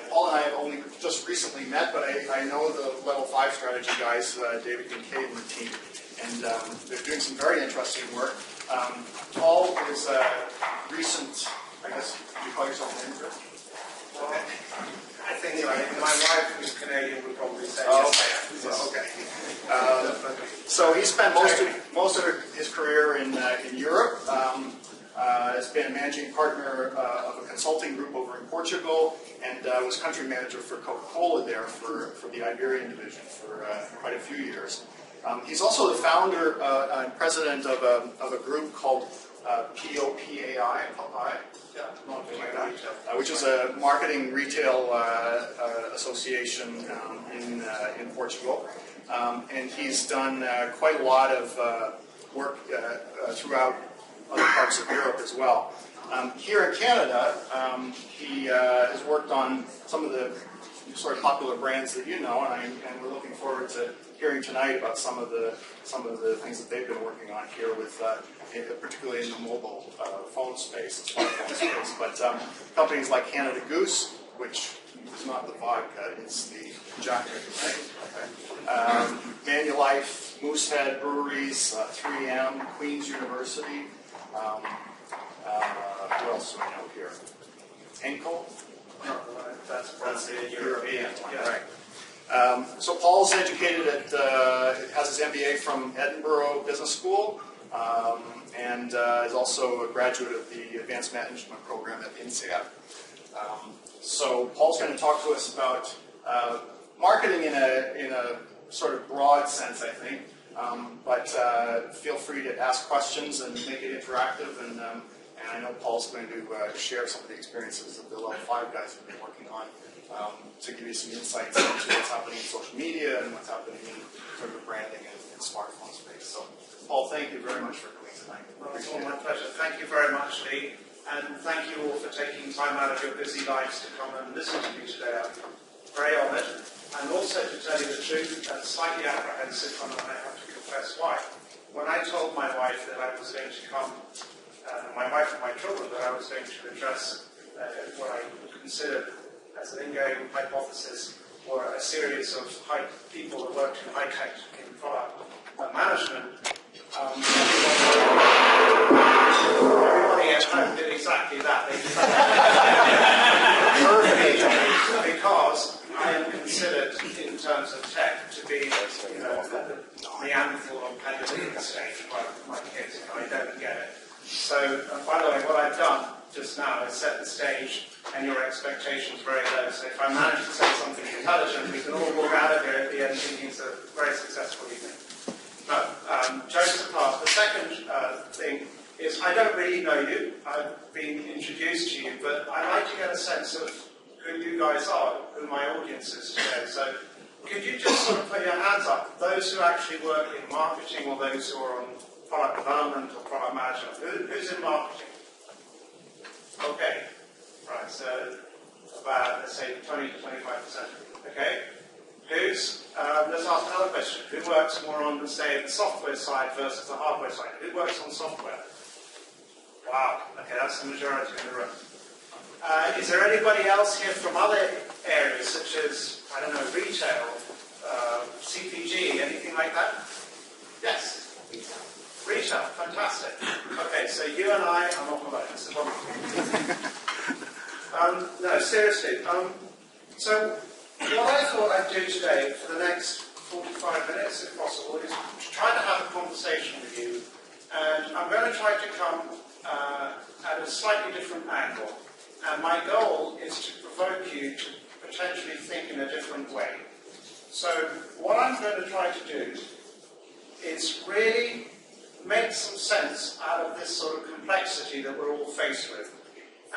Paul and I have only just recently met, but I know the Level 5 strategy guys, David Kincaid and the team, and they're doing some very interesting work. Paul is a recent, I guess, do you call yourself an immigrant? Well, I think so. My wife, who's Canadian, would probably say yes. Okay. So he spent most of his career in Europe. Has been a managing partner of a consulting group over in Portugal, and was country manager for Coca-Cola there for the Iberian division for quite a few years. He's also the founder and president of a group called POPAI, which is a marketing retail association in Portugal. And he's done quite a lot of work throughout other parts of Europe as well. Here in Canada, he has worked on some of the sort of popular brands that you know, and we're looking forward to hearing tonight about some of the things that they've been working on here with, particularly in the mobile phone space, the smartphone space. But companies like Canada Goose, which is not the vodka, it's the jacket, right? Okay. Manulife, Moosehead Breweries, 3M, Queen's University. What else do I know here? Henkel? No, that's the European one. Yeah. Right. So Paul's educated has his MBA from Edinburgh Business School, and is also a graduate of the Advanced Management Program at INSEAD. So Paul's going to talk to us about marketing in a sort of broad sense, I think. But feel free to ask questions and make it interactive. And I know Paul's going to share some of the experiences that the Level 5 guys have been working on to give you some insights into what's happening in social media and what's happening in sort of branding and smartphone space. So, Paul, thank you very much for coming tonight. Well, it's all my pleasure. Thank you very much, Lee. And thank you all for taking time out of your busy lives to come and listen to me today. I'm very honoured. And also, to tell you the truth, I'm slightly apprehensive, and I have to confess why. When I told my wife that I was going to come, my wife and my children, that I was going to address what I considered as an in-going hypothesis, or a series of people that worked in high-tech in product management, everybody at home did exactly that. They because I am considered, in terms of tech, to be, the Neanderthal on Pangolin stage by my kids. I don't get it. So, by the way, what I've done just now is set the stage, and your expectations very low. So if I manage to say something intelligent, we can all walk out of here at the end thinking it's a very successful evening. But jokes apart, the second thing is I don't really know you. I've been introduced to you, but I'd like to get a sense of who you guys are, who my audience is today. So could you just sort of put your hands up, those who actually work in marketing or those who are on product development or product management? Who's in marketing? Okay. Right, so about, let's say, 20 to 25%. Okay. Let's ask another question. Who works more on, say, the software side versus the hardware side? Who works on software? Wow. Okay, that's the majority in the room. Is there anybody else here from other areas, such as, I don't know, retail, CPG, anything like that? Yes. Retail, fantastic. Okay, so you and I are not alone. This is wonderful. No, seriously. So what I thought I'd do today for the next 45 minutes, if possible, is try to have a conversation with you. And I'm going to try to come at a slightly different angle. And my goal is to provoke you to potentially think in a different way. So what I'm going to try to do is really make some sense out of this sort of complexity that we're all faced with.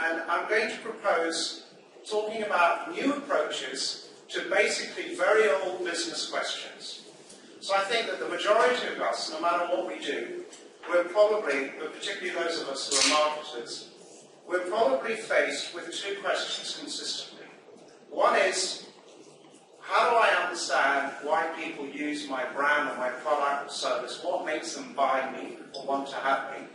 And I'm going to propose talking about new approaches to basically very old business questions. So I think that the majority of us, no matter what we do, particularly those of us who are marketers, we're probably faced with two questions consistently. One is, how do I understand why people use my brand or my product or service? What makes them buy me or want to have me?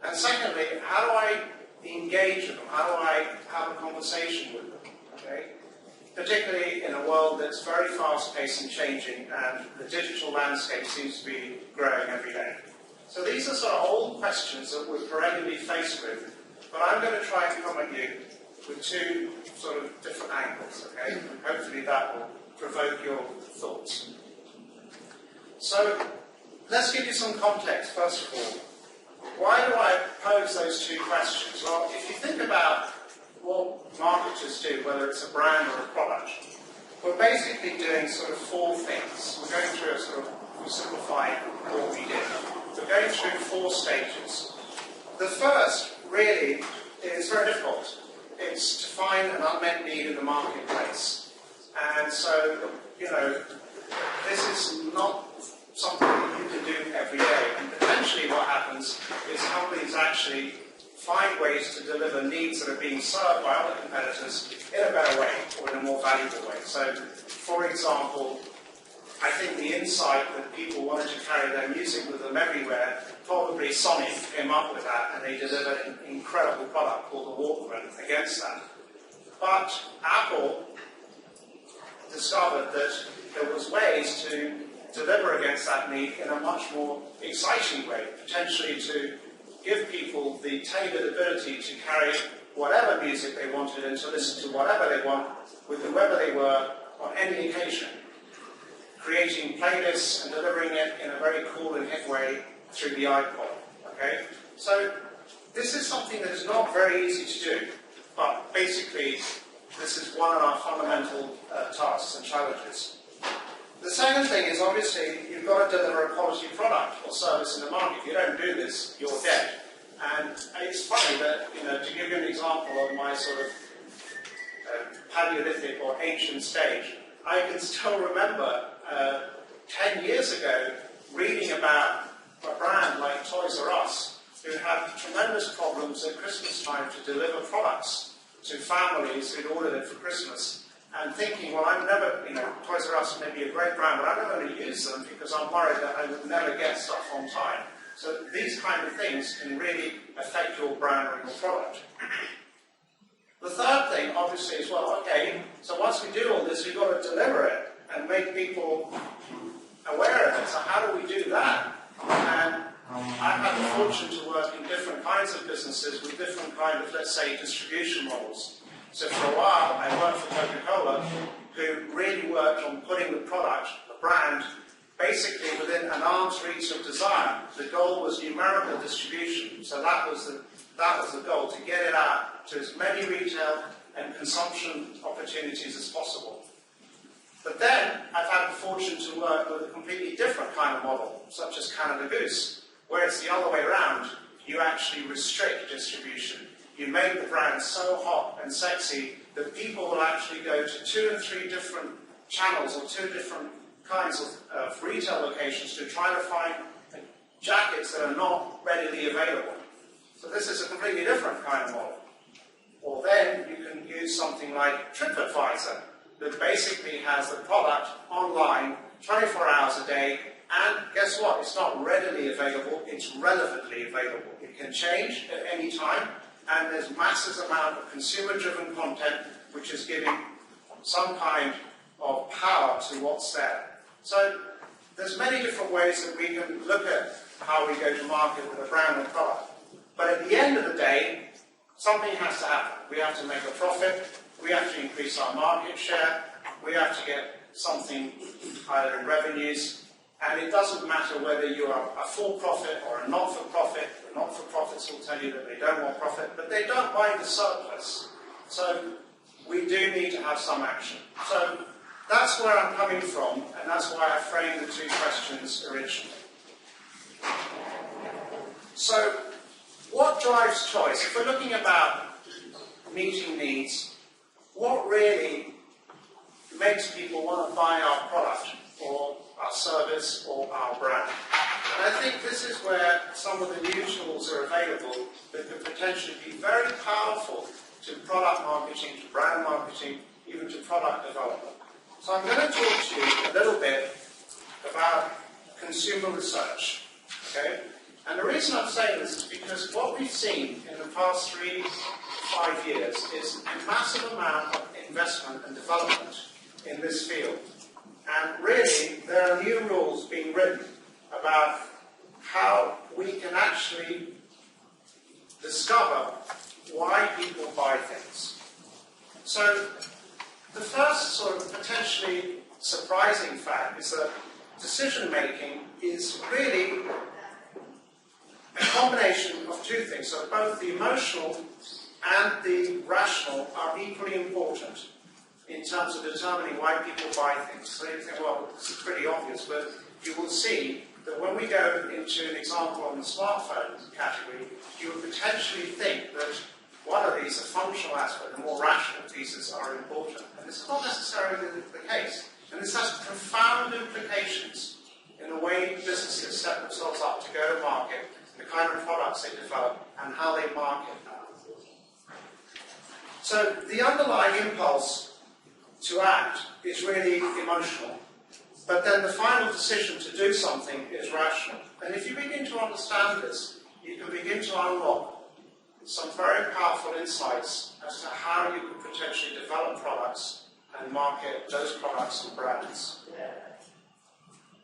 And secondly, how do I engage with them? How do I have a conversation with them? Okay? particularly in a world that's very fast-paced and changing, and the digital landscape seems to be growing every day. So these are sort of old questions that we're perennially faced with, but I'm going to try and come at you with two sort of different angles, okay? And hopefully that will provoke your thoughts. So let's give you some context, first of all. Why do I pose those two questions? Well, if you think about what marketers do, whether it's a brand or a product, we're basically doing sort of four things. We're going through a sort of, we simplify what we did. We're going through four stages. The first, really, is very difficult. It's to find an unmet need in the marketplace. And so, you know, this is not something that you can do every day. And potentially what happens is companies actually find ways to deliver needs that are being served by other competitors in a better way or in a more valuable way. So, for example, I think the insight that people wanted to carry their music with them everywhere, probably Sony came up with that, and they delivered an incredible product called the Walkman against that. But Apple discovered that there was ways to deliver against that need in a much more exciting way, potentially to give people the tailored ability to carry whatever music they wanted and to listen to whatever they want with whoever they were on any occasion, creating playlists and delivering it in a very cool and hip way through the iPod. Okay? So this is something that is not very easy to do, but basically this is one of our fundamental tasks and challenges. The second thing is, obviously, you've got to deliver a quality product or service in the market. If you don't do this, you're dead. And it's funny that, you know, to give you an example of my sort of Paleolithic or ancient stage, I can still remember 10 years ago reading about a brand like Toys R Us who had tremendous problems at Christmas time to deliver products to families who'd ordered it for Christmas. And thinking, well, I'm never, you know, Toys R Us may be a great brand, but I'm never going to use them because I'm worried that I would never get stuff on time. So these kind of things can really affect your brand or your product. The third thing, obviously, is, well, okay, so once we do all this, we've got to deliver it and make people aware of it. So how do we do that? And I've had the fortune to work in different kinds of businesses with different kind of, let's say, distribution models. So for a while, I worked for Coca-Cola, who really worked on putting the product, the brand, basically within an arm's reach of desire. The goal was numerical distribution. So that was the goal, to get it out to as many retail and consumption opportunities as possible. But then I've had the fortune to work with a completely different kind of model, such as Canada Goose, where it's the other way around. You actually restrict distribution. You make the brand so hot and sexy that people will actually go to 2 and 3 different channels or 2 different kinds of retail locations to try to find jackets that are not readily available. So this is a completely different kind of model. Or then you can use something like TripAdvisor that basically has the product online 24 hours a day, and guess what? It's not readily available, it's relevantly available. It can change at any time. And there's massive amount of consumer-driven content which is giving some kind of power to what's there. So there's many different ways that we can look at how we go to market with a brand and product. But at the end of the day, something has to happen. We have to make a profit, we have to increase our market share, we have to get something either in revenues, and it doesn't matter whether you are a for-profit or a not-for-profit. The not-for-profits will tell you that they don't want profit, but they don't mind the surplus. So we do need to have some action. So that's where I'm coming from, and that's why I framed the 2 questions originally. So what drives choice? If we're looking about meeting needs, what really makes people want to buy our product or our service or our brand? And I think this is where some of the new tools are available that could potentially be very powerful to product marketing, to brand marketing, even to product development. So I'm going to talk to you a little bit about consumer research. Okay? And the reason I'm saying this is because what we've seen in the past 3 to 5 years is a massive amount of investment and development So the first sort of potentially surprising fact is that decision-making is really a combination of two things. So both the emotional and the rational are equally important in terms of determining why people buy things. So you think, well, this is pretty obvious, but you will see that when we go into an example on the smartphone category, you would potentially think that one of these, the functional aspect, the more rational pieces are important. And this is not necessarily the case. And this has profound implications in the way businesses set themselves up to go to market, the kind of products they develop, and how they market. So the underlying impulse to act is really emotional, but then the final decision to do something is rational. And if you begin to understand this, you can begin to unlock some very powerful insights as to how you could potentially develop products and market those products and brands.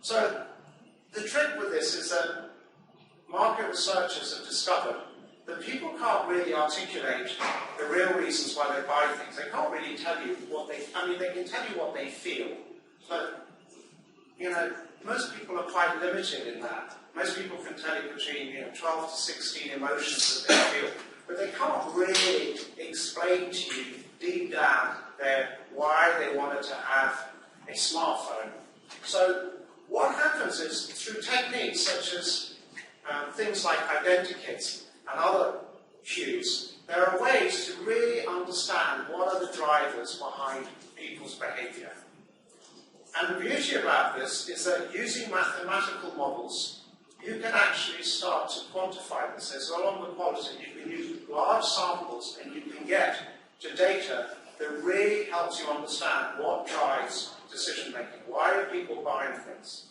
So the trick with this is that market researchers have discovered that people can't really articulate the real reasons why they buy things. They can't really tell you what they can tell you what they feel, but most people are quite limited in that. Most people can tell you between 12 to 16 emotions that they feel, but they can't really explain to you deep down why they wanted to have a smartphone. So what happens is, through techniques such as things like identikits and other cues, there are ways to really understand what are the drivers behind people's behavior. And the beauty about this is that using mathematical models, you can actually start to quantify this. So along with quality, you can use large samples and you can get to data that really helps you understand what drives decision-making. Why are people buying things?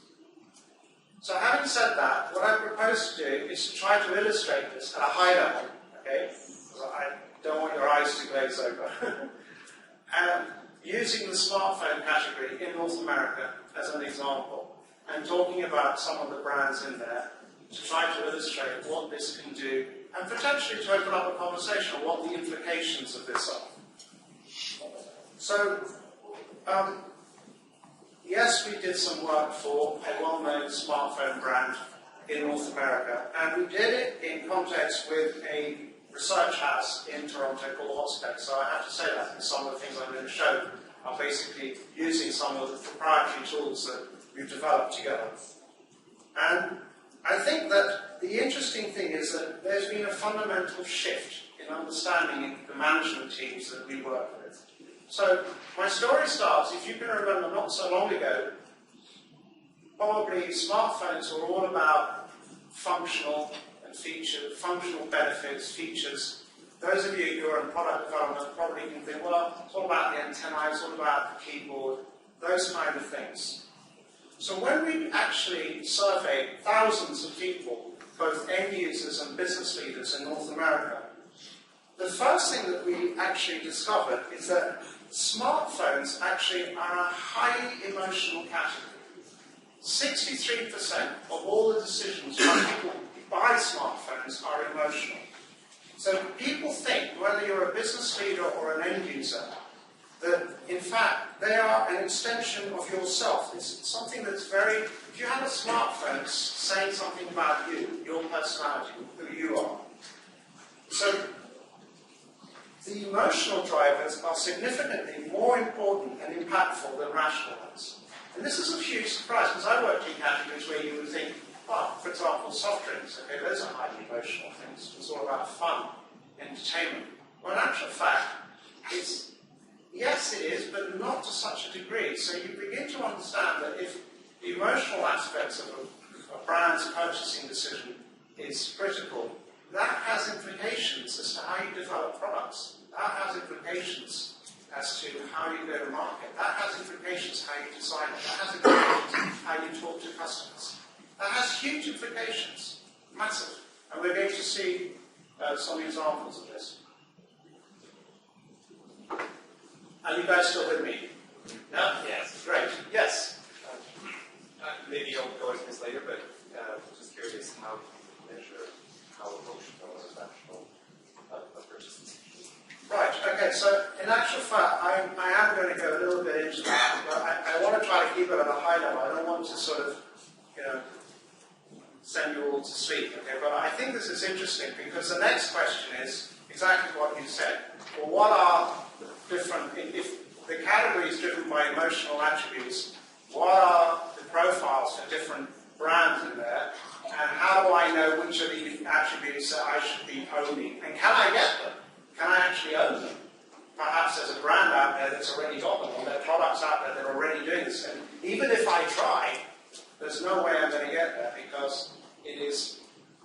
So having said that, what I propose to do is to try to illustrate this at a high level, okay? Because I don't want your eyes to glaze over. And using the smartphone category in North America as an example, and talking about some of the brands in there to try to illustrate what this can do, and potentially to open up a conversation on what the implications of this are. So, yes, we did some work for a well-known smartphone brand in North America, and we did it in context with a research house in Toronto called Hotspec. So I have to say that, because some of the things I'm going to show are basically using some of the proprietary tools that we've developed together. And I think that the interesting thing is that there's been a fundamental shift in understanding the management teams that we work with. So my story starts, if you can remember, not so long ago, probably smartphones were all about functional and functional benefits, features. Those of you who are in product development probably can think, well, it's all about the antennae, it's all about the keyboard, those kind of things. So when we actually surveyed thousands of people, both end users and business leaders in North America, the first thing that we actually discovered is that smartphones actually are a highly emotional category. 63% of all the decisions when people buy smartphones are emotional. So people think, whether you're a business leader or an end user, that in fact they are an extension of yourself. It's something that's very, if you have a smartphone, it's saying something about you, your personality, who you are. So the emotional drivers are significantly more important and impactful than rational ones. And this is a huge surprise, because I worked in categories where you would think, well, for example, soft drinks, okay, those are highly emotional things. It's all about fun, entertainment. Well, in actual fact, yes, it is, but not to such a degree. So you begin to understand that if the emotional aspects of a brand's purchasing decision is critical, that has implications as to how you develop products. That has implications as to how you go to market. That has implications how you design it. That has implications how you talk to customers. That has huge implications, massive. And we're going to see some examples of this. Are you guys still with me? No? Yes. Great. Yes? Maybe you'll go into this later, but just curious how you measure how emotional or rational a purchase is. Right. Okay. So in actual fact, I am going to go a little bit into that, but I want to try to keep it at a high level. I don't want to sort of, send you all to sleep, okay? But I think this is interesting because the next question is exactly what you said. Well, what are different, if the category is driven by emotional attributes, what are the profiles for different brands in there? And how do I know which of the attributes that I should be owning? And can I get them? Can I actually own them? Perhaps there's a brand out there that's already got them, or there are products out there that are already doing this. And even if I try, there's no way I'm going to get there because it is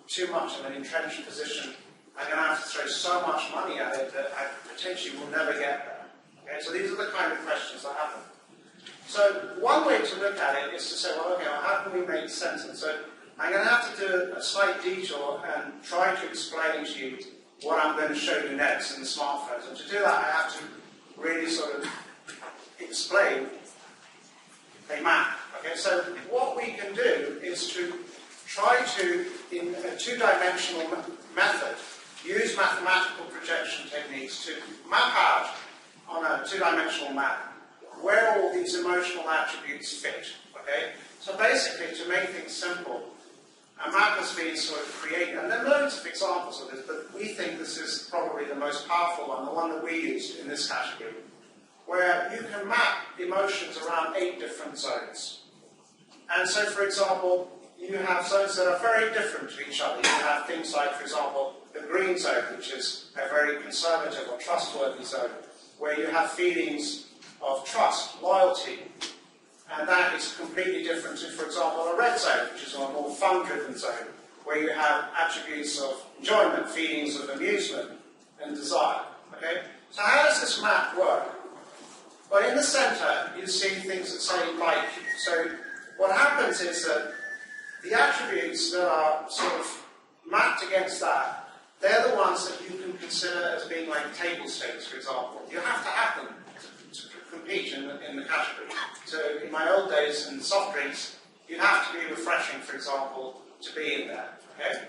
too much of an entrenched position. I'm going to have to throw so much money at it that I potentially will never get there. Okay? So these are the kind of questions that happen. So one way to look at it is to say, well, okay, well, how can we make sense? And so I'm going to have to do a slight detour and try to explain to you what I'm going to show you next in the smartphones. And to do that, I have to really sort of explain a map. Okay, so what we can do is to try to, in a two-dimensional method, use mathematical projection techniques to map out on a two-dimensional map where all these emotional attributes fit. Okay, so basically, to make things simple, a map has been sort of created, and there are loads of examples of this, but we think this is probably the most powerful one, the one that we used in this category, where you can map emotions around 8 different zones. And so, for example, you have zones that are very different to each other. You have things like, for example, the green zone, which is a very conservative or trustworthy zone, where you have feelings of trust, loyalty, and that is completely different to, for example, a red zone, which is a more fun-driven zone, where you have attributes of enjoyment, feelings of amusement and desire. Okay? So how does this map work? Well, in the center, you see things that say like. So what happens is that the attributes that are sort of mapped against that, they're the ones that you can consider as being like table stakes, for example. You have to have them to compete in the category. So in my old days in soft drinks, you'd have to be refreshing, for example, to be in there. Okay?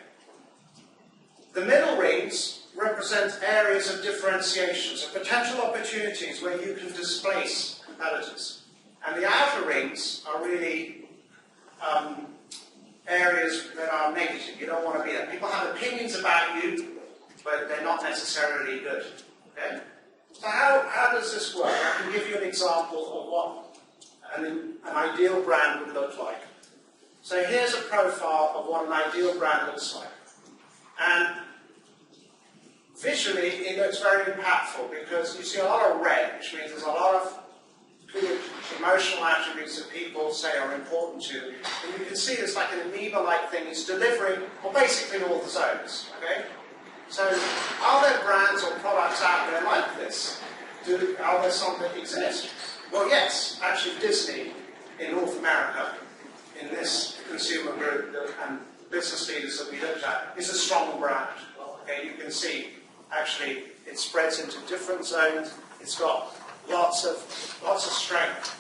The middle rings represent areas of differentiation, so potential opportunities where you can displace competitors. And the outer rings are really areas that are negative. You don't want to be there. People have opinions about you, but they're not necessarily good. Okay? So how does this work? I can give you an example of what an ideal brand would look like. So here's a profile of what an ideal brand looks like. And visually, it looks very impactful because you see a lot of red, which means there's a lot of good emotional attributes that people say are important to them. And you can see it's like an amoeba-like thing. It's delivering, well, basically all the zones. Okay? So, are there brands or products out there like this? Are there some that exist? Well, yes. Actually, Disney in North America, in this consumer group and business leaders that we looked at, is a strong brand. Okay, you can see, actually, it spreads into different zones. It's got lots of strength.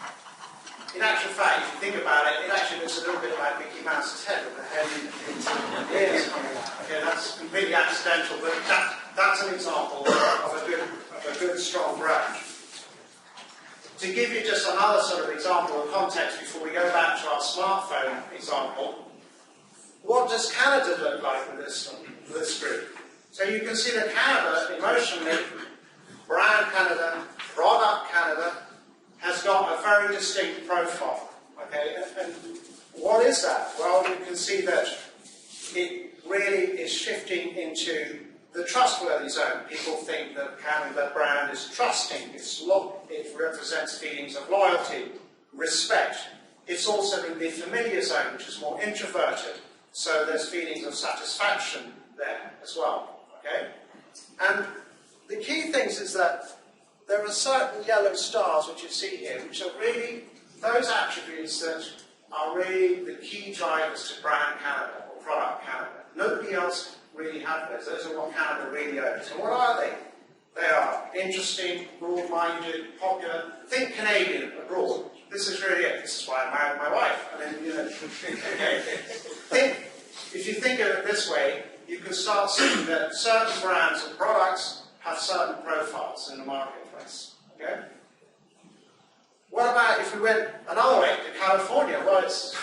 In actual fact, if you think about it, it actually looks a little bit like Mickey Mouse's head with the head into the ears coming out. Okay, that's completely accidental, but that's an example of a good, strong brand. To give you just another sort of example of context before we go back to our smartphone example, what does Canada look like with this group? So you can see that Canada, emotionally, brand Canada, product Canada, has got a very distinct profile. Okay, and what is that? Well, you can see that it really is shifting into the trustworthy zone. People think that Canada brand is trusting. It represents feelings of loyalty, respect. It's also in the familiar zone, which is more introverted. So there's feelings of satisfaction there as well. Okay, and the key things is that there are certain yellow stars, which you see here, which are really those attributes that are really the key drivers to brand Canada or product Canada. Nobody else really has those. Those are what Canada really owns. And what are they? They are interesting, broad-minded, popular. Think Canadian abroad. This is really it. This is why I married my wife. I mean, okay. If you think of it this way, you can start seeing that certain brands and products have certain profiles in the marketplace. we went another way to California, well, it's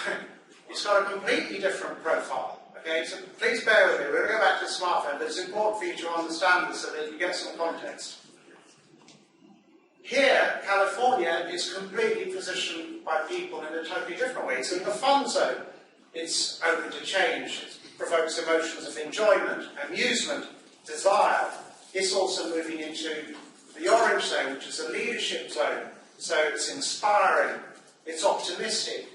got a completely different profile. Okay, so please bear with me. We're going to go back to the smartphone, but it's important for you to understand this so that you get some context. Here, California is completely positioned by people in a totally different way. It's in the fun zone. It's open to change. It provokes emotions of enjoyment, amusement, desire. It's also moving into the orange zone, which is a leadership zone. So it's inspiring, it's optimistic,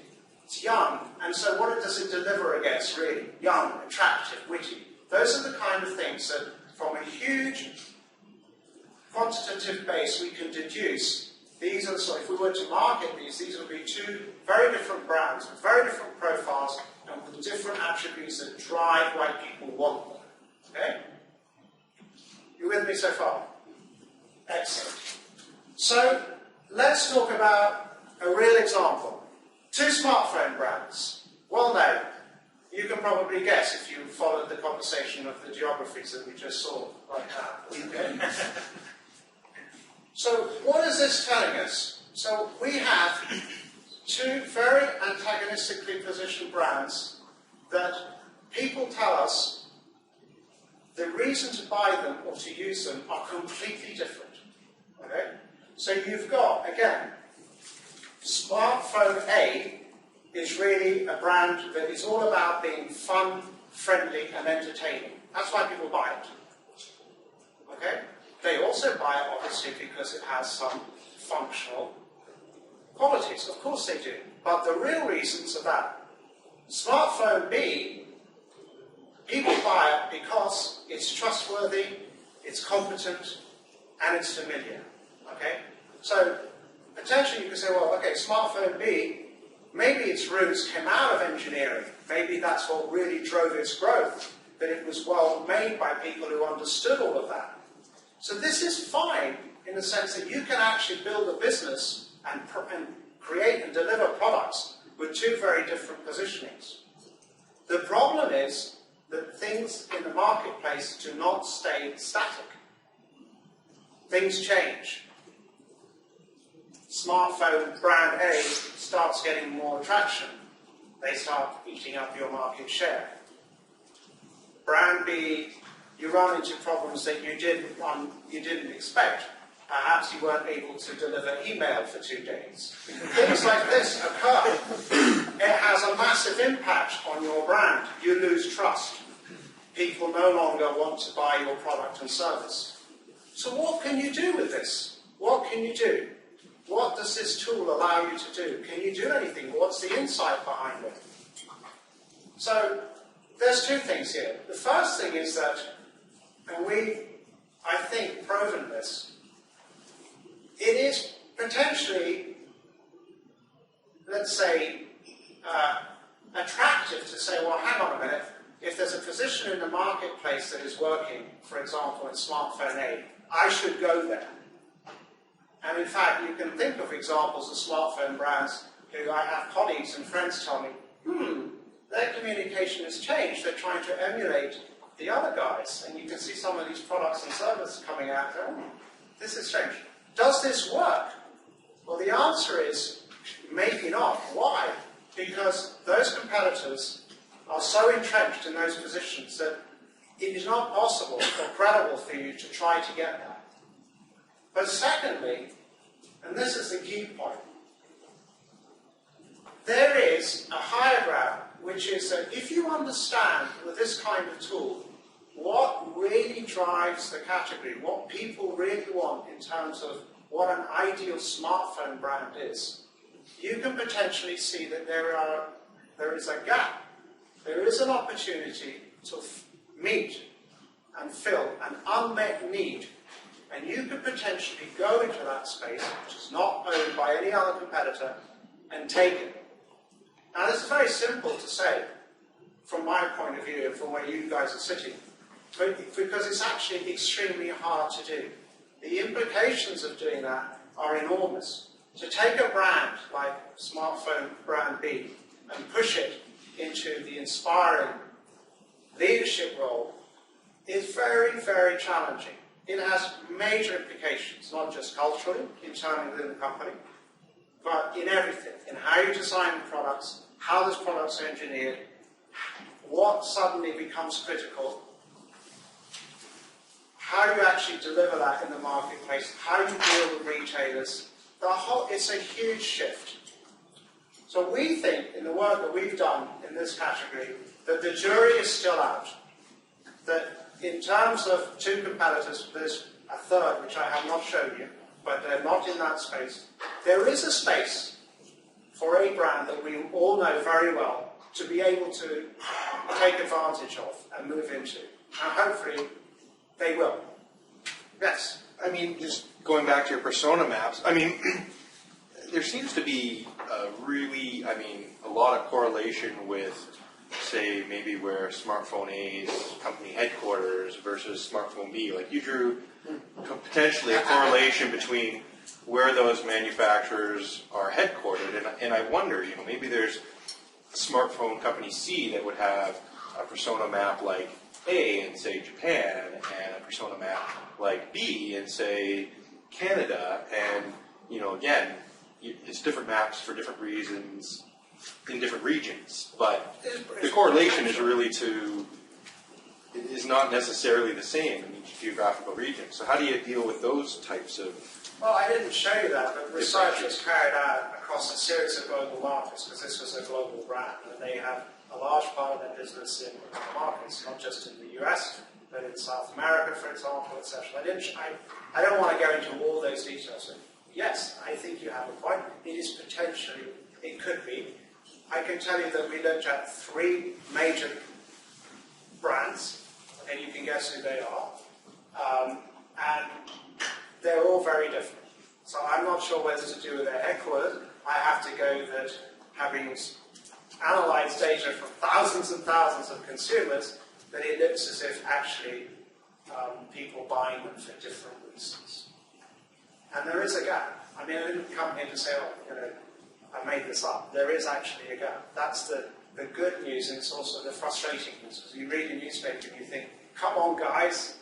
it's young. And so what does it deliver against, really? Young, attractive, witty. Those are the kind of things that, from a huge quantitative base, we can deduce. These are the sort, if we were to market these would be two very different brands with very different profiles and with different attributes that drive why people want them. Okay? You with me so far? Excellent. So, let's talk about a real example. Two smartphone brands. Well known. You can probably guess if you followed the conversation of the geographies that we just saw right now. Okay? So, what is this telling us? So, we have two very antagonistically positioned brands that people tell us the reason to buy them or to use them are completely different. Okay? So you've got, again, smartphone A is really a brand that is all about being fun, friendly, and entertaining. That's why people buy it. Okay? They also buy it, obviously, because it has some functional qualities. Of course they do. But the real reasons are that smartphone B, people buy it because it's trustworthy, it's competent, and it's familiar. Okay? So, potentially you can say, well, okay, smartphone B, maybe its roots came out of engineering. Maybe that's what really drove its growth, that it was well made by people who understood all of that. So this is fine in the sense that you can actually build a business and create and deliver products with two very different positionings. The problem is that things in the marketplace do not stay static. Things change. Smartphone brand A starts getting more traction. They start eating up your market share. Brand B, you run into problems that you didn't expect. Perhaps you weren't able to deliver email for 2 days. Things like this occur. It has a massive impact on your brand. You lose trust. People no longer want to buy your product and service. So what can you do with this? What can you do? What does this tool allow you to do? Can you do anything? What's the insight behind it? So there's two things here. The first thing is that, and we, I think, proven this, it is potentially, let's say, attractive to say, well, hang on a minute, if there's a position in the marketplace that is working, for example, in smartphone A, I should go there. And in fact, you can think of examples of smartphone brands who I have colleagues and friends tell me, their communication has changed. They're trying to emulate the other guys. And you can see some of these products and services coming out. This is strange. Does this work? Well, the answer is maybe not. Why? Because those competitors are so entrenched in those positions that it is not possible or credible for you to try to get there. But secondly, and this is the key point, there is a higher ground, which is that if you understand with this kind of tool what really drives the category, what people really want in terms of what an ideal smartphone brand is, you can potentially see that there is a gap. There is an opportunity to meet and fill an unmet need. And you could potentially go into that space, which is not owned by any other competitor, and take it. Now, this is very simple to say, from my point of view, and from where you guys are sitting, because it's actually extremely hard to do. The implications of doing that are enormous. To take a brand like smartphone brand B and push it into the inspiring leadership role is very, very challenging. It has major implications, not just culturally, internally within the company, but in everything, in how you design products, how those products are engineered, what suddenly becomes critical, how you actually deliver that in the marketplace, how you deal with retailers. It's a huge shift. So we think, in the work that we've done in this category, that the jury is still out. That in terms of two competitors, there's a third, which I have not shown you, but they're not in that space. There is a space for a brand that we all know very well to be able to take advantage of and move into. And hopefully, they will. Yes? I mean, just going back to your persona maps, I mean, there seems to be a lot of correlation with, say, maybe where smartphone A's company headquarters versus smartphone B. Like, you drew potentially a correlation between where those manufacturers are headquartered, and I wonder, maybe there's a smartphone company C that would have a persona map like A in, say, Japan, and a persona map like B in, say, Canada, and, again, it's different maps for different reasons in different regions, but the correlation is not necessarily the same in each geographical region. So how do you deal with those types of... Well, I didn't show you that, but research was carried out across a series of global markets, because this was a global brand, and they have a large part of their business in markets, not just in the US, but in South America, for example, etc. I don't want to go into all those details. But yes, I think you have a point. It is potentially, it could be. I can tell you that we looked at 3 major brands, and you can guess who they are, and they're all very different. So I'm not sure whether to do with their headquarters. I have to go that having analyzed data from thousands and thousands of consumers, that it looks as if actually people buying them for different reasons. And there is a gap. I mean, I didn't come here to say, I made this up. There is actually a gap. That's the good news, and it's also the frustrating news. Because you read a newspaper and you think, come on guys,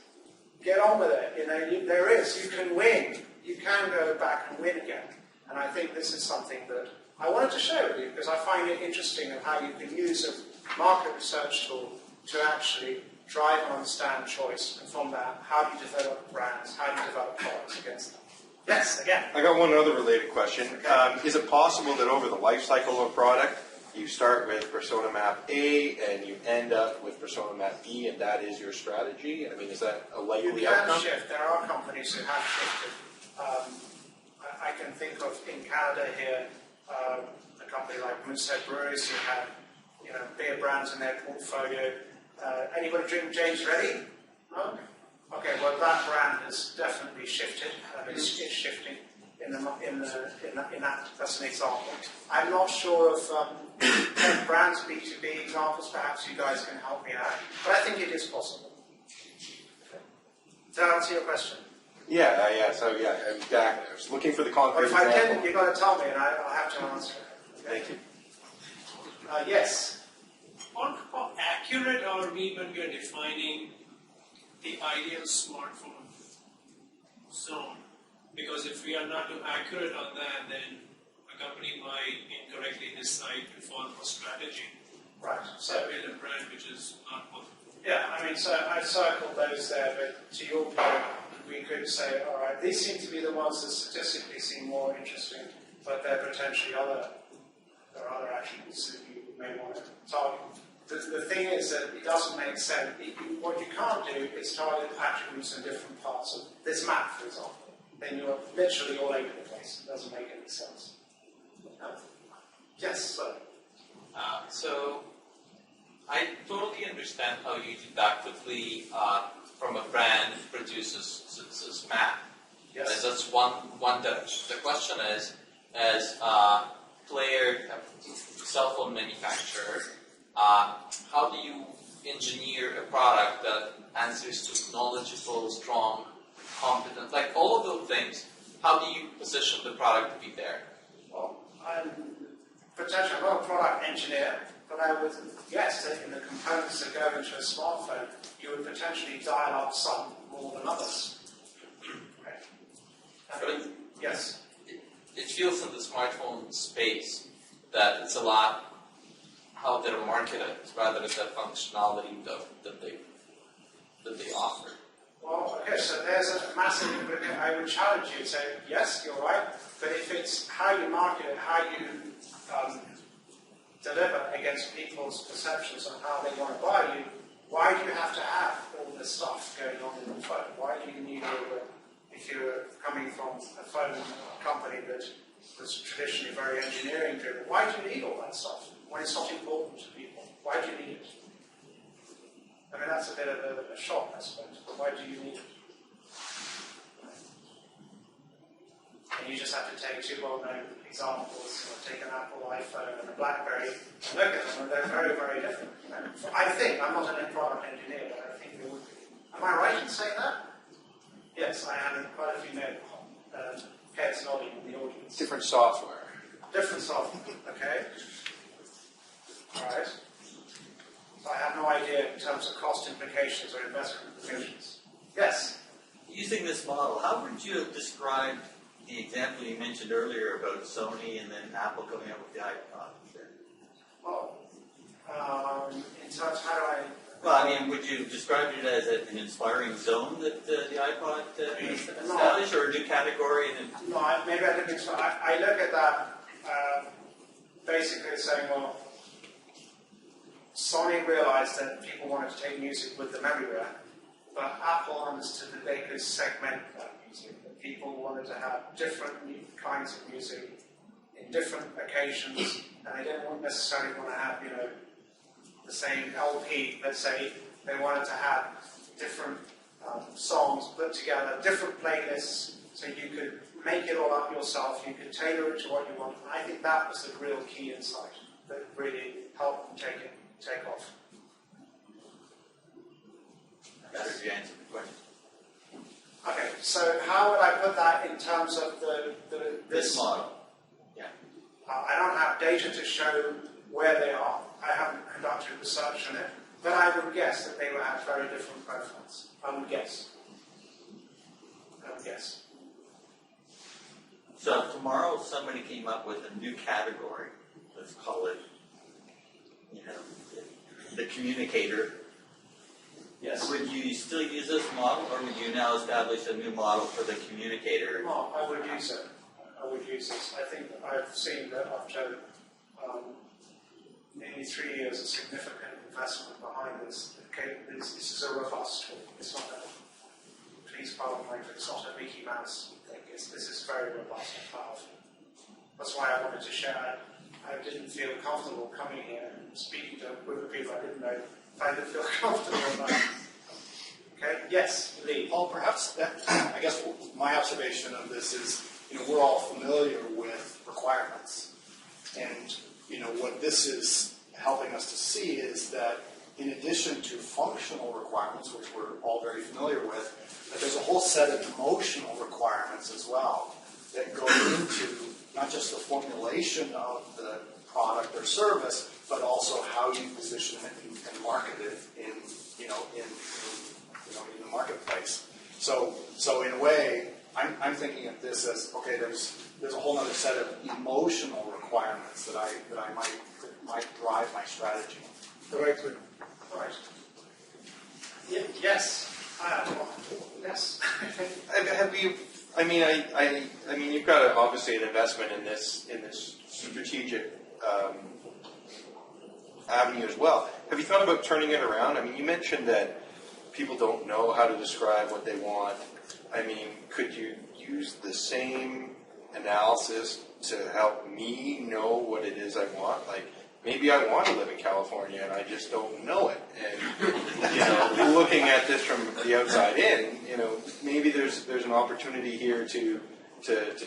get on with it. There is. You can win. You can go back and win again. And I think this is something that I wanted to share with you, because I find it interesting of how you can use a market research tool to actually drive and understand choice. And from that, how do you develop brands? How do you develop products against them? Yes, again. I got one other related question. Okay. Is it possible that over the life cycle of a product, you start with persona map A and you end up with persona map B, and that is your strategy? I mean, is that a likely You outcome? can shift. There are companies who have shifted. I can think of in Canada here, a company like Moosehead Breweries who have beer brands in their portfolio. Anybody drink James Ready? No? Okay, well that brand has definitely shifted. It's shifting in that. That's an example. I'm not sure of brands, B2B examples. Perhaps you guys can help me out. But I think it is possible. Okay. Does that answer your question? Yeah. So exactly. I was looking for the concrete Or if I example. didn't, you've got to tell me, and I'll have to answer it. Okay. Thank you. Yes. How accurate are we when we are defining the ideal smartphone zone? Because if we are not too accurate on that, then a company might incorrectly decide to follow a strategy. Right. So build a brand which is not possible. Yeah, I mean, so I circled those there, but to your point, we could say, all right, these seem to be the ones that statistically seem more interesting, but there are potentially other attributes that you may want to target. The thing is that it doesn't make sense. What you can't do is target attributes in different parts of this map, for example. Then you're literally all over the place. It doesn't make any sense. Yes, sir. So I totally understand how you deductively, from a brand, produces this map. Yes. That's one direction. The question is, as a player, a cell phone manufacturer, how do you engineer a product that answers to knowledgeable, strong, competent, like all of those things? How do you position the product to be there? Well, I'm not a product engineer, but I would guess that in the components that go into a smartphone, you would potentially dial up some more than others. Okay. Yes. It feels in the smartphone space that it's a lot how they're marketed rather than the functionality that they offer. Well, okay, so there's a massive, I would challenge you to say, yes, you're right, but if it's how you market it, how you deliver against people's perceptions on how they want to buy you, why do you have to have all this stuff going on in the phone? Why do you need all the, if you're coming from a phone company that was traditionally very engineering driven, why do you need all that stuff when it's not important to people? Why do you need it? I mean, that's a bit of a shock, I suppose, but why do you need it? And you just have to take two well-known examples, take an Apple iPhone and a BlackBerry, and look at them, and they're very, very different. You know? I think, I'm not a product engineer, but I think they would be. Am I right in saying that? Yes, I am. Quite a few heads nodding in the audience. Different software. Different software, okay. All right. So I have no idea in terms of cost implications or investment implications. Yes? Using this model, how would you have described the example you mentioned earlier about Sony and then Apple coming up with the iPod? Well, in terms, how do I... Well, I mean, would you describe it as an inspiring zone that the iPod established, or a new category? No, maybe I didn't explain. I look at that basically saying, well, Sony realized that people wanted to take music with them everywhere, but Apple understood that they could segment that music, that people wanted to have different kinds of music in different occasions, and they didn't necessarily want to have, you know, the same LP. Let's say they wanted to have different songs put together, different playlists, so you could make it all up yourself, you could tailor it to what you want. And I think that was the real key insight that really helped them take off. Yes. You answered the question. Okay, so how would I put that in terms of This model. Yeah. I don't have data to show where they are. I haven't conducted research on it, but I would guess that they will have very different profiles. I would guess. So if tomorrow somebody came up with a new category, let's call it, you know, the communicator. Yes. Would you still use this model, or would you now establish a new model for the communicator? No, I would use it. I would use this. I think I've seen that after nearly 3 years of significant investment behind this. Okay, this is a robust tool. It's not a, please pardon my, it's not a Mickey Mouse thing. This is very robust and powerful. That's why I wanted to share. I didn't feel comfortable coming here and speaking to a group of people I didn't know. I didn't feel comfortable about it. Okay, yes, Lee. Paul, perhaps I guess my observation of this is, you know, we're all familiar with requirements, and you know what this is helping us to see is that in addition to functional requirements, which we're all very familiar with, that there's a whole set of emotional requirements as well that go into not just the formulation of the product or service, but also how you position it and market it in the marketplace. So in a way, I'm thinking of this as, okay, there's a whole other set of emotional requirements that I might drive my strategy. Correctly. Right. Yes. Yes. Have you? I mean, you've got obviously an investment in this strategic avenue as well. Have you thought about turning it around? I mean, you mentioned that people don't know how to describe what they want. I mean, could you use the same analysis to help me know what it is I want? Like, maybe I want to live in California and I just don't know it. And, you know, looking at this from the outside in, you know, maybe there's an opportunity here to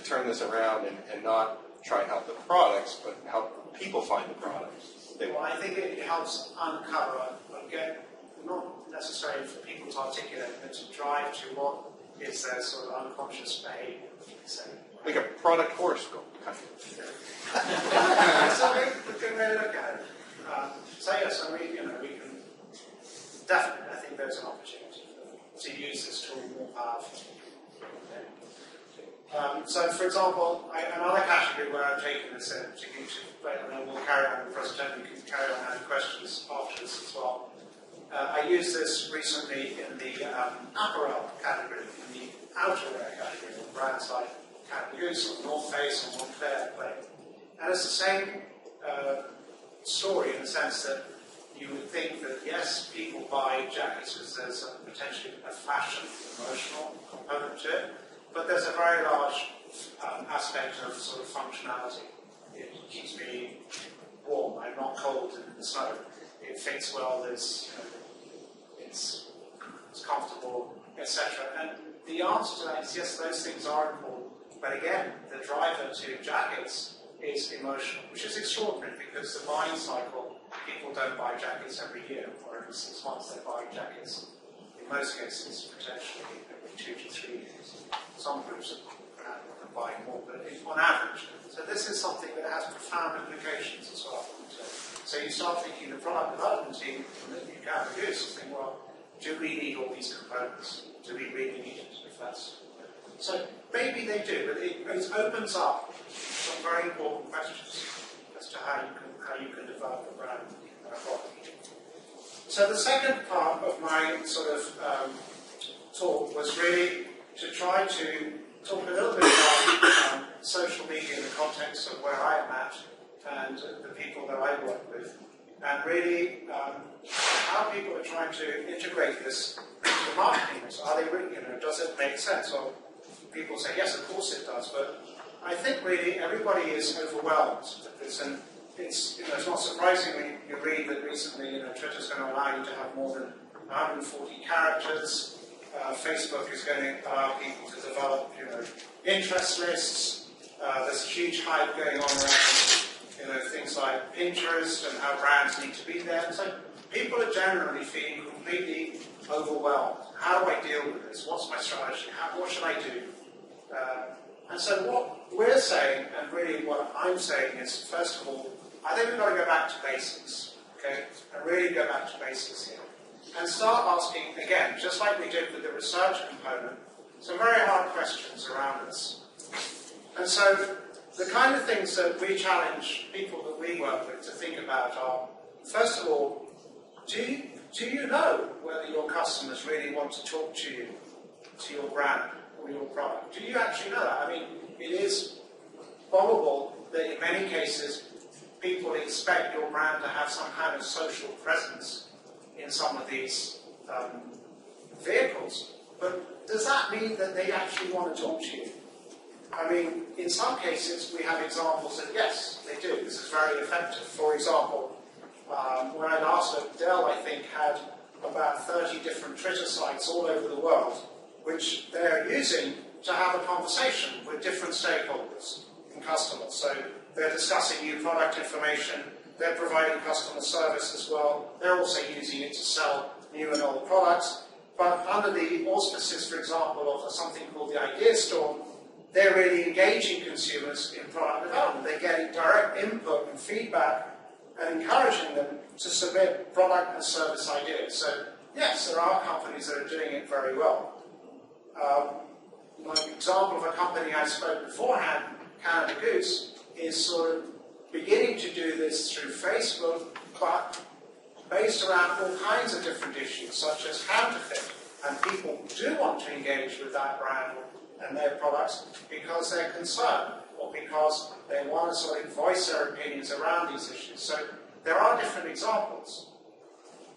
turn this around and not try and help the products, but help people find the products. Well, I think it helps uncover, again, not necessarily for people to articulate, but to drive to what is their sort of unconscious behavior. So, Like a product horoscope, kind of. that's a good way to look at it. So yes, I mean, we can definitely, I think there's an opportunity to use this tool more powerfully. So, for example, another minutes in to YouTube, and then we'll carry on the presentation. You can carry on having questions afterwards as well. I used this recently in the apparel category, in the outerwear category, with brands like Cat Goose or North Face or Montclair play. And it's the same story in the sense that you would think that, yes, people buy jackets because there's potentially a fashion, emotional component to it, but there's a very large aspect of sort of functionality. It keeps me warm, I'm not cold in the snow. It fits well, it's comfortable, etc. And the answer to that is yes, those things are important. But again, the driver to jackets is emotional, which is extraordinary because the buying cycle, people don't buy jackets every year or every 6 months, they buy jackets in most cases potentially every 2 to 3 years. Some groups are buying more, but on average. So this is something that has profound implications as well. So you start thinking the product development team, and you can reduce and think, well, do we need all these components? Do we really need it? If that's so maybe they do, but it opens up some very important questions as to how you can develop a brand and a product. So the second part of my sort of talk was really to try to talk a little bit about social media in the context of where I am at and the people that I work with, and really how people are trying to integrate this into marketing. So are they really, does it make sense? Well, people say, yes, of course it does, but I think really everybody is overwhelmed with this, and it's not surprising when you read that recently, Twitter's going to allow you to have more than 140 characters. Facebook is going to allow people to develop, interest lists. There's a huge hype going on around, things like Pinterest and how brands need to be there. So people are generally feeling completely overwhelmed. How do I deal with this? What's my strategy? What should I do? And so what we're saying, and really what I'm saying is, first of all, I think we've got to go back to basics, okay? And really go back to basics here. And start asking, again, just like we did with the research component, some very hard questions around this. And so the kind of things that we challenge people that we work with to think about are, first of all, do you know whether your customers really want to talk to you, to your brand or your product? Do you actually know that? I mean, it is probable that in many cases people expect your brand to have some kind of social presence in some of these vehicles. But does that mean that they actually want to talk to you? I mean, in some cases we have examples that yes, they do. This is very effective. For example, when I last looked, Dell, I think, had about 30 different Twitter sites all over the world, which they're using to have a conversation with different stakeholders and customers. So they're discussing new product information, they're providing customer service as well, they're also using it to sell new and old products. But under the auspices, for example, of something called the Idea Store, they're really engaging consumers in product development. They're getting direct input and feedback and encouraging them to submit product and service ideas. So yes, there are companies that are doing it very well. An example of a company I spoke beforehand, Canada Goose, is sort of beginning to do this through Facebook, but based around all kinds of different issues, such as counterfeit. And people do want to engage with that brand and their products because they're concerned, or because they want to sort of voice their opinions around these issues. So there are different examples.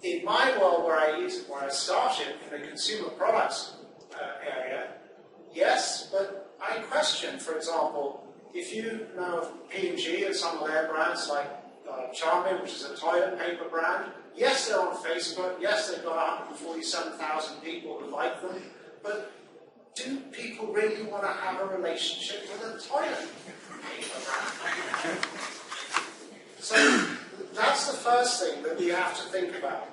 In my world where I started in the consumer products area, yes, but I question, for example, if you know of P&G and some of their brands like Charmin, which is a toilet paper brand, yes, they're on Facebook, yes, they've got 147,000 people who like them, but do people really want to have a relationship with a toilet paper brand? So that's the first thing that we have to think about.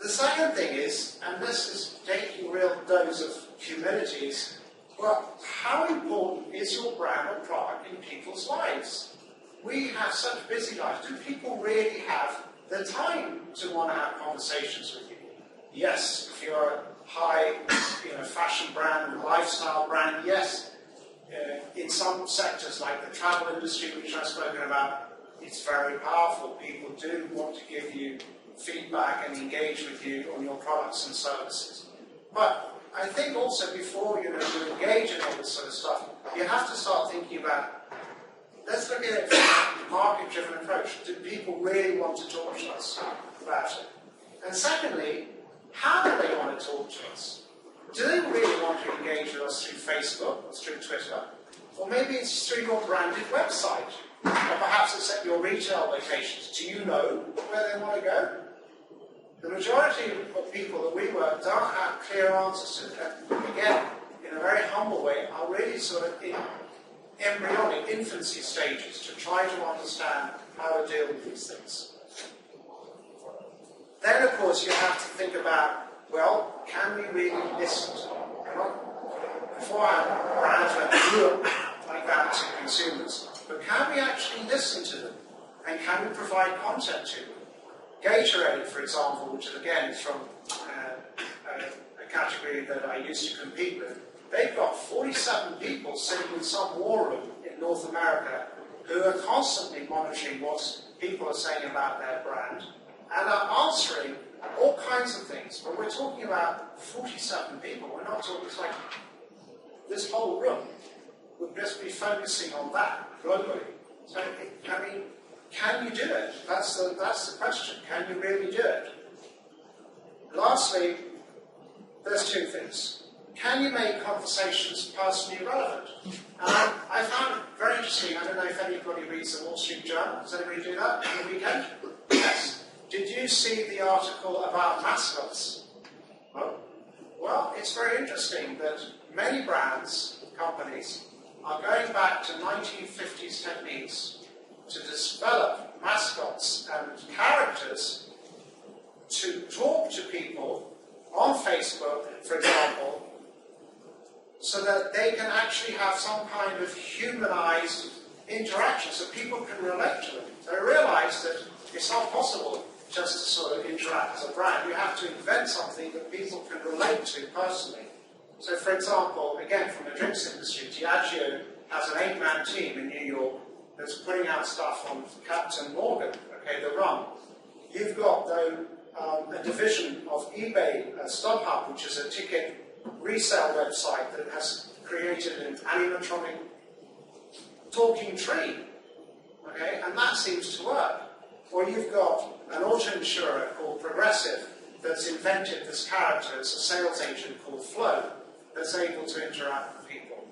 The second thing is, and this is taking a real dose of humility, is, well, how important is your brand or product in people's lives? We have such busy lives. Do people really have the time to want to have conversations with you? Yes, if you're a high fashion brand and lifestyle brand, yes, in some sectors like the travel industry, which I've spoken about, it's very powerful. People do want to give you feedback and engage with you on your products and services. But I think also before you engage in all this sort of stuff, you have to start thinking about, let's look at it from a market-driven approach. Do people really want to talk to us about it? And secondly, how do they want to talk to us? Do they really want to engage with us through Facebook or through Twitter? Or maybe it's through your branded website? Or perhaps it's at your retail locations. Do you know where they want to go? The majority of people that we work don't have clear answers to that. Again, in a very humble way, are really sort of in embryonic infancy stages to try to understand how to deal with these things. Then, of course, you have to think about, well, can we really listen to them? Beforehand, brands went like that to consumers. But can we actually listen to them? And can we provide content to them? Gatorade, for example, which is again is from a category that I used to compete with, they've got 47 people sitting in some war room in North America who are constantly monitoring what people are saying about their brand and are answering all kinds of things. But we're talking about 47 people. We're not talking, it's like this whole room would just be focusing on that globally. So, I mean, can you do it? That's the question. Can you really do it? Lastly, there's two things. Can you make conversations personally relevant? I found it very interesting. I don't know if anybody reads the Wall Street Journal. Does anybody do that on the weekend? Yes. Did you see the article about mascots? Well, it's very interesting that many brands, companies, are going back to 1950s techniques to develop mascots and characters to talk to people on Facebook, for example, so that they can actually have some kind of humanized interaction so people can relate to them. They realize that it's not possible just to sort of interact as a brand. You have to invent something that people can relate to personally. So, for example, again, from the drinks industry, Diageo has an 8-man team in New York that's putting out stuff on Captain Morgan, okay, the rum. You've got, though, a division of eBay, StubHub, which is a ticket resale website that has created an animatronic talking tree, okay, and that seems to work. Or you've got an auto insurer called Progressive that's invented this character as a sales agent called Flo that's able to interact with people.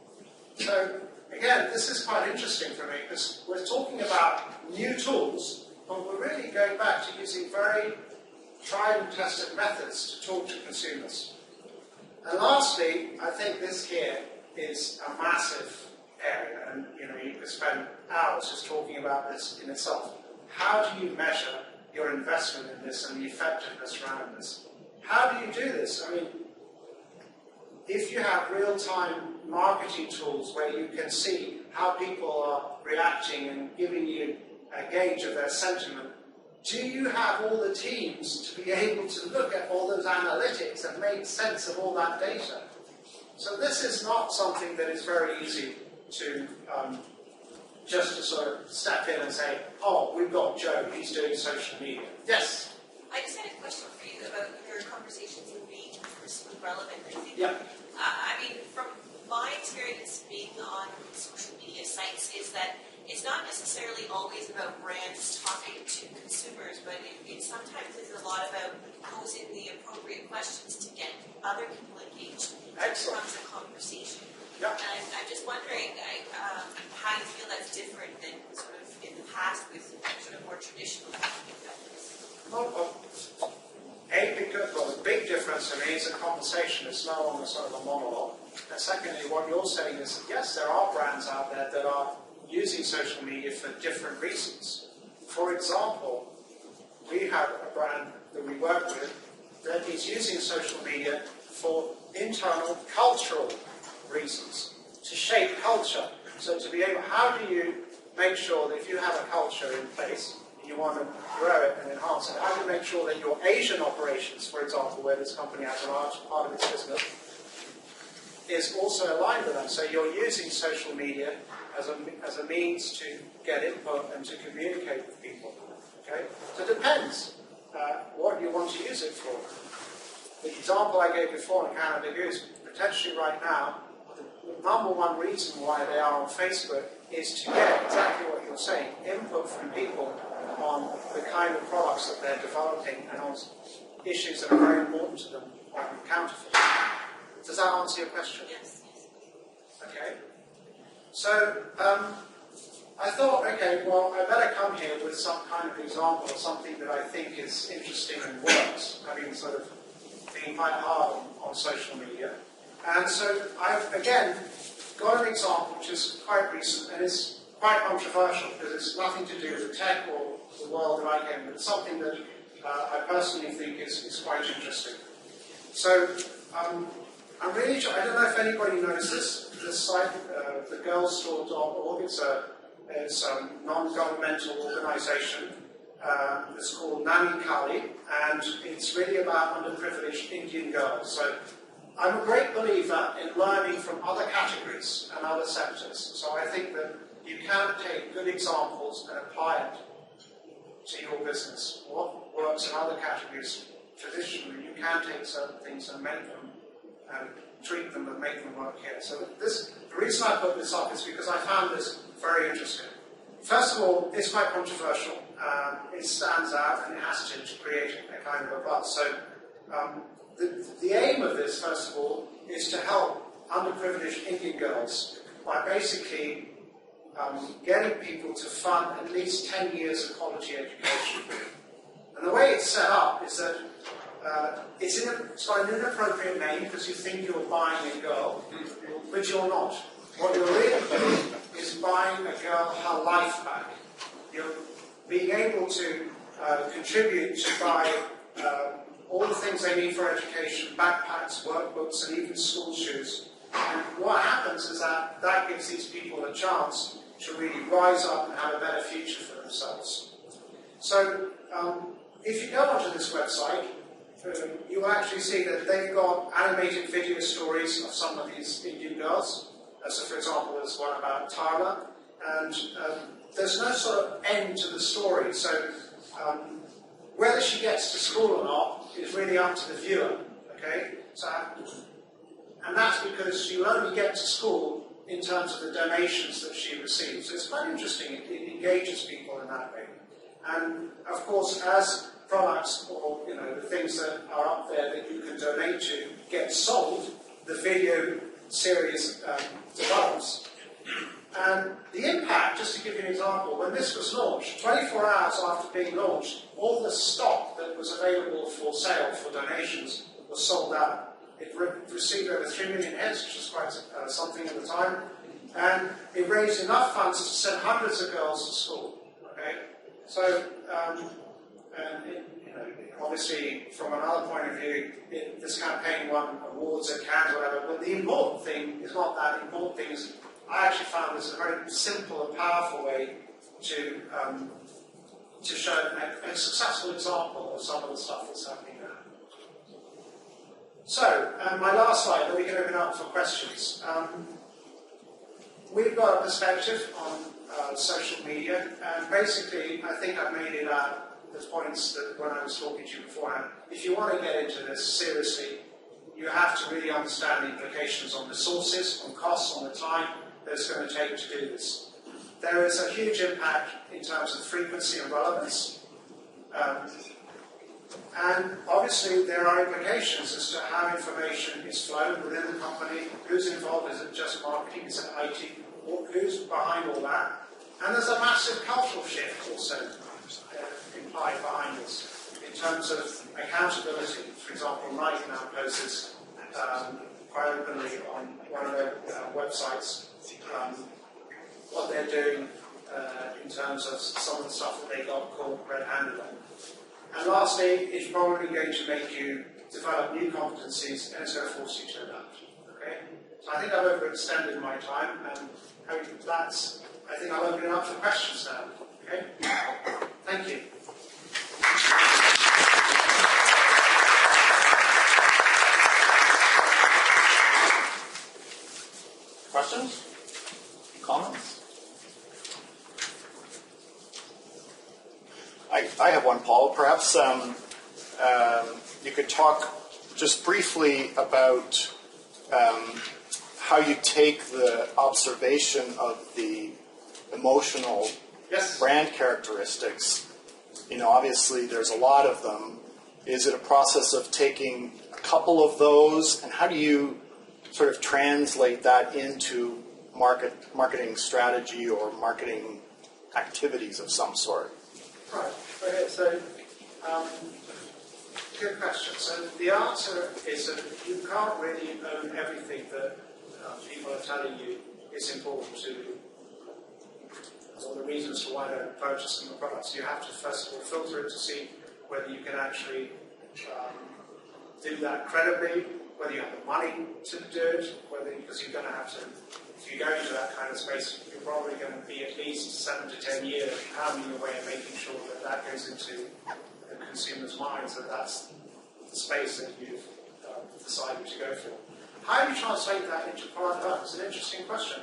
So, again, this is quite interesting for me because we're talking about new tools, but we're really going back to using very tried and tested methods to talk to consumers. And lastly, I think this here is a massive area, and you could spend hours just talking about this in itself. How do you measure your investment in this and the effectiveness around this? How do you do this? I mean, if you have real-time marketing tools where you can see how people are reacting and giving you a gauge of their sentiment, do you have all the teams to be able to look at all those analytics and make sense of all that data? So this is not something that is very easy to just to sort of step in and say, oh, we've got Joe, he's doing social media. Yes? I just had a question for you about your conversations with being personally relevant. I think, Yeah. I mean, from my experience being on social media sites is that it's not necessarily always about brands talking to consumers, but it sometimes is a lot about posing the appropriate questions to get other people engaged. Excellent. It becomes a conversation. Yeah. And I'm just wondering how you feel that's different than sort of in the past with sort of more traditional methods. Well, the big difference to me is a conversation. It's no longer sort of a monologue. And secondly, what you're saying is, yes, there are brands out there that are using social media for different reasons. For example, we have a brand that we work with that is using social media for internal cultural reasons, to shape culture. So to be able, how do you make sure that if you have a culture in place, you want to grow it and enhance it, how do you make sure that your Asian operations, for example, where this company has a large part of its business, is also aligned with that. So you're using social media as a means to get input and to communicate with people. Okay? So it depends what you want to use it for. The example I gave before in Canada Goose, potentially right now, the number one reason why they are on Facebook is to get exactly what you're saying, input from people on the kind of products that they're developing and on issues that are very important to them on counterfeiting. Does that answer your question? Yes. Okay. So I thought, okay, well, I better come here with some kind of example of something that I think is interesting and works, having sort of been quite hard on social media. And so I've, again, got an example which is quite recent and is quite controversial because it's nothing to do with the tech or the world that I came in, but it's something that I personally think is quite interesting. So I'm really, I don't know if anybody knows this site, thegirlstore.org. It's a non-governmental organisation. It's called Nami Kali, and it's really about underprivileged Indian girls. So I'm a great believer in learning from other categories and other sectors. So I think that you can take good examples and apply it to your business. What works in other categories traditionally, you can take certain things and make them and treat them and make them work here. So the reason I put this up is because I found this very interesting. First of all, it's quite controversial. It stands out and it has to create a kind of a buzz. So the aim of this, first of all, is to help underprivileged Indian girls by basically getting people to fund at least 10 years of quality education. And the way it's set up is that it's got an inappropriate name because you think you're buying a girl, but you're not. What you're really doing is buying a girl her life back. You're being able to contribute to buy all the things they need for education, backpacks, workbooks, and even school shoes. And what happens is that gives these people a chance to really rise up and have a better future for themselves. So if you go onto this website, you will actually see that they've got animated video stories of some of these Indian girls. So for example, there's one about Tara, and there's no sort of end to the story. So whether she gets to school or not is really up to the viewer. Okay, so and that's because you only get to school in terms of the donations that she receives. So it's quite interesting. It engages people in that way. And of course, as products or the things that are up there that you can donate to get sold, the video series develops. And the impact, just to give you an example, when this was launched, 24 hours after being launched, all the stock that was available for sale for donations was sold out. It received over 3 million hits, which was quite something at the time, and it raised enough funds to send hundreds of girls to school. Okay, so obviously, from another point of view, this campaign won awards at Cannes, whatever. But the important thing is not that. The important thing is I actually found this a very simple and powerful way to show a successful example of some of the stuff that's happening now. So, my last slide, then we can open up for questions. We've got a perspective on social media, and basically, I think I made it out. The points that when I was talking to you beforehand, if you want to get into this seriously, you have to really understand the implications on resources, on costs, on the time that it's going to take to do this. There is a huge impact in terms of frequency and relevance. And obviously there are implications as to how information is flowed within the company, who's involved, is it just marketing, is it IT, who's behind all that. And there's a massive cultural shift also implied behind this in terms of accountability. For example, Nike now poses quite openly on one of their websites what they're doing in terms of some of the stuff that they got caught red-handed on. And lastly, it's probably going to make you develop new competencies and it's going to force you to adapt. Okay? So I think I've overextended my time, and I think I'll open it up for questions now. Okay? Thank you. I have one, Paul. Perhaps you could talk just briefly about how you take the observation of the emotional Yes. brand characteristics. Obviously there's a lot of them. Is it a process of taking a couple of those, and how do you sort of translate that into marketing strategy or marketing activities of some sort? Right. Okay. So, good question. So the answer is that you can't really own everything that people are telling you is important to you, or the reasons for why they're purchasing the products. You have to first of all filter it to see whether you can actually do that credibly, whether you have the money to do it, because you're going to have to, if you go into that kind of space, you're probably going to be at least 7 to 10 years pounding your way and making sure that that goes into the consumer's minds, that that's the space that you've decided to go for. How do you translate that into product development? It's an interesting question.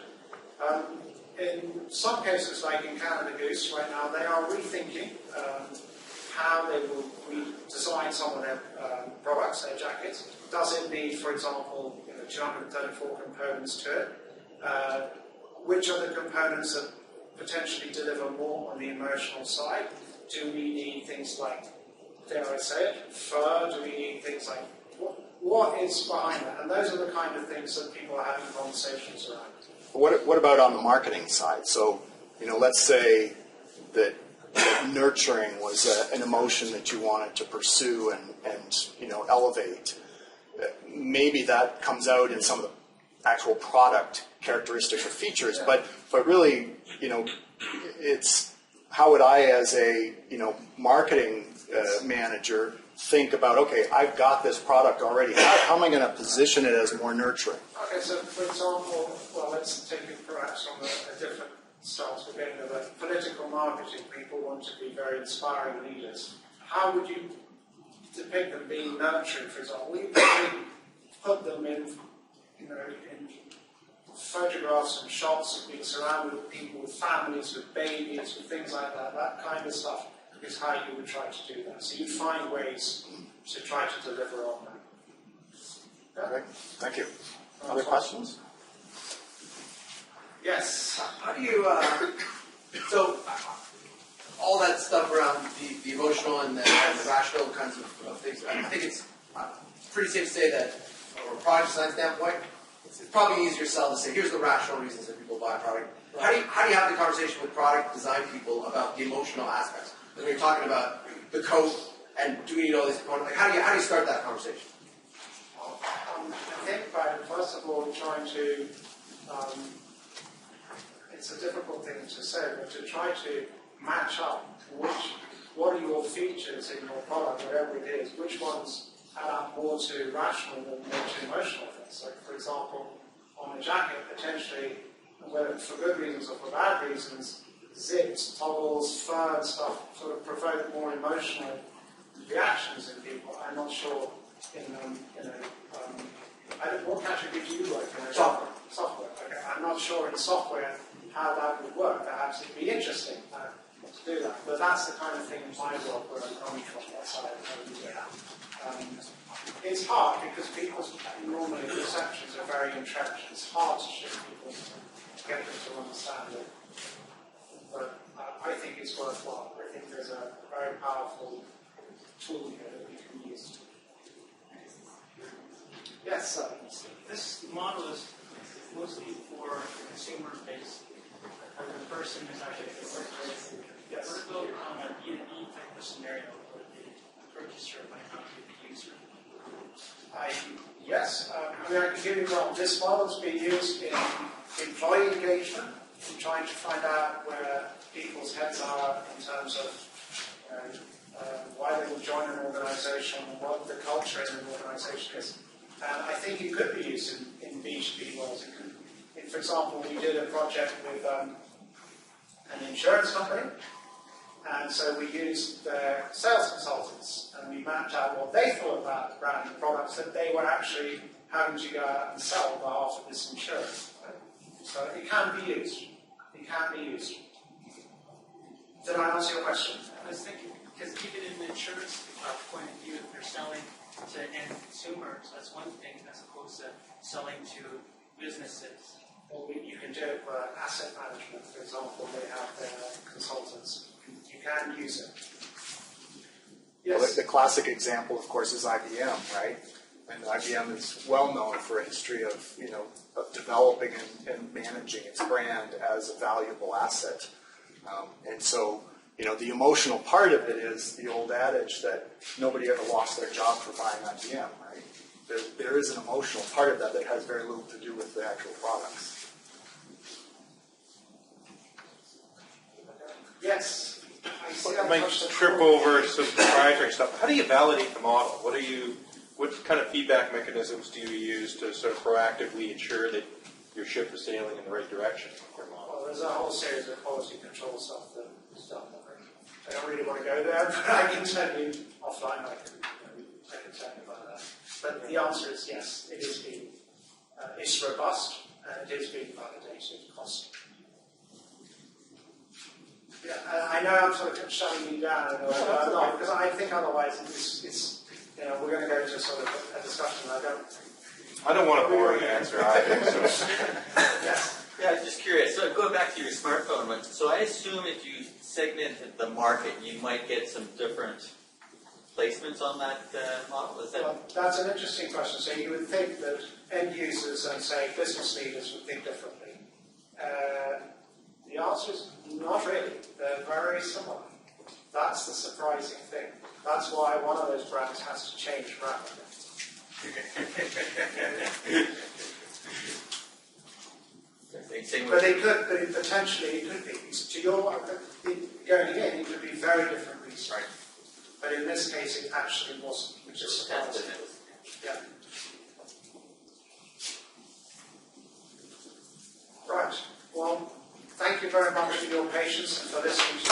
In some cases, like in Canada Goose right now, they are rethinking how they will redesign some of their products, their jackets. Does it need, for example, 234 components to it? Which are the components that potentially deliver more on the emotional side? Do we need things like, dare I say it, fur? Do we need things like, what is behind that? And those are the kind of things that people are having conversations around. What about on the marketing side? So, let's say that nurturing was an emotion that you wanted to pursue and elevate. Maybe that comes out in some of the actual product characteristics or features, but really, it's how would I, as a marketing manager, think about, okay, I've got this product already. How am I going to position it as more nurturing? Okay, so for example, well, let's take it perhaps on a different stance. We're getting to the political marketing. People want to be very inspiring leaders. How would you depict them being nurturing, for example? We put them in photographs and shots of being surrounded with people, with families, with babies, with things like that. That kind of stuff is how you would try to do that. So you find ways to try to deliver on that. Yeah. Great. Thank you. Other questions? Yes. How do you, so all that stuff around the emotional and the rational kinds of things, I think it's pretty safe to say that, from a product design standpoint, it's probably easier to sell to say, here's the rational reasons that people buy a product. How do you have the conversation with product design people about the emotional aspects? When you're talking about the coat and do we need all these components, like how do you start that conversation? I think by first of all trying to, it's a difficult thing to say, but to try to match up what are your features in your product, whatever it is, which ones add up more to rational or more to emotional things. So for example, on a jacket, potentially, whether for good reasons or for bad reasons, zips, toggles, fur and stuff sort of provoke more emotional reactions in people. I'm not sure what category do you work in? Software. Okay. I'm not sure in software how that would work. Perhaps it'd be interesting to do that. But that's the kind of thing in my work where I'm coming from. That's how I do that. It's hard because people's normally perceptions are very entrenched. It's hard to shift people to get them to understand it. But I think it's worthwhile. I think there's a very powerful tool here that we can use. Yes, sir. This model is mostly for consumer base. The person is actually the workplace. Yes. What about a B2B type of scenario where the purchaser might not be the user? Yes. I can give you an example. This model has been used in employee engagement, in trying to find out where people's heads are in terms of why they will join an organisation, what the culture in an organisation is. And I think it could be used in B2B roles. For example, we did a project with an insurance company, and so we used their sales consultants, and we mapped out what they thought about the brand and products that they were actually having to go out and sell on behalf of this insurance. So it can be used. It can be used. Did I answer your question? I was thinking because even in the insurance point of view, if they're selling to end consumers, that's one thing as opposed to selling to businesses. Well, you can do it for asset management, for example. They have their consultants. You can use it. Well, Yes. the classic example, of course, is IBM, right? And IBM is well known for a history of, of developing and managing its brand as a valuable asset. And so, the emotional part of it is the old adage that nobody ever lost their job for buying IBM, right? There is an emotional part of that that has very little to do with the actual products. Yes. I see I might trip over some proprietary stuff. How do you validate the model? What kind of feedback mechanisms do you use to sort of proactively ensure that your ship is sailing in the right direction with your model? Well, there's a whole series of quality control stuff that is done. I don't really want to go there, but I can tell you offline. I can tell you about that. But the answer is yes. It is being it's robust and it is being validated constantly. Yeah, I know I'm sort of shutting you down, but I'm not, because I think otherwise it's we're going to go into sort of a discussion. I don't want a boring answer either. So. Yes. Yeah, I'm just curious. So going back to your smartphone one, so I assume if you segmented the market, you might get some different placements on that model. Is that? Well, that's an interesting question. So you would think that end users and say business leaders would think differently. The answer is not really. They're very similar. That's the surprising thing. That's why one of those brands has to change rapidly. But potentially it could be. To your going in, it could be very different reasons. Right. But in this case, it actually wasn't, which is surprising. Yeah. Right. Well, thank you very much for your patience and for listening to